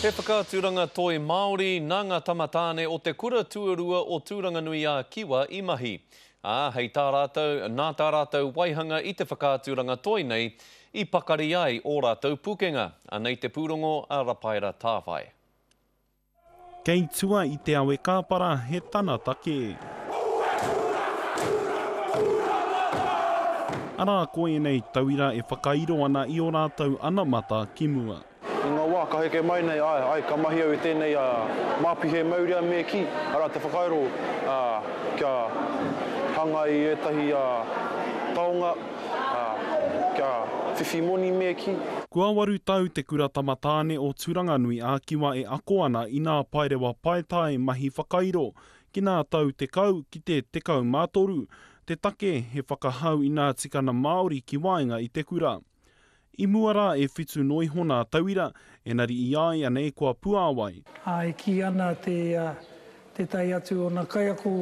He whakaaturanga toi Māori nā ngā tamatāne o te kura tuarua o Tūranganui a Kiwa i mahi. Hei tā rātou, nā tā rātou waihanga i te whakaaturanga toi nei i pakari ai o rātou pukenga. Anei te pūrongo a Rapaira Tāwhai. Kei tua i te awe kāpara he tana take. Ara koe nei tauira e whakairo ana i o rātou anamata ki mua. I ngā wā, ka heke mai nei, ka mahi au i tēnei māpihe mauria me ki. Ara te whakairo kia hanga i etahi taonga, kia whiwhi moni me ki. Kua waru tau te kura tamatāne o Tūranganui a Kiwa e ako ana i nā paerewa paetae mahi whakairo ki nā tau te kau ki te tekau mātoru, te take he whakahau i nā tikana Māori ki waenga i te kura. I muara e whitu noi hona tauira, enari i ai anei kua puāwai. E ki ana te tai atu o nā kaiako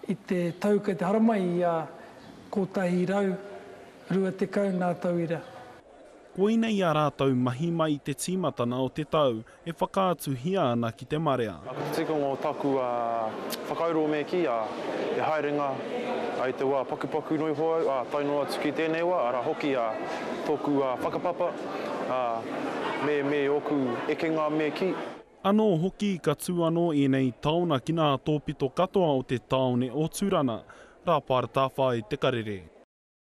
i te tau kei te haramai ko tahi rau, rua te kau nā tauira. Ko ina i a rātou mahi mai te tīmatana o te tau, e whakaatu hia ana ki te marea. Te tikongo taku whakairo me ki, e haerenga, ai te wā pakupaku noi hoa, tainoa tuki tēnei wā, ara hoki tōku whakapapa, me oku ekenga me ki. Anō hoki ka tū anō i nei taona ki nā tōpito katoa o te taone o Tūrana, Rapaira Tāwhai, Te Karere.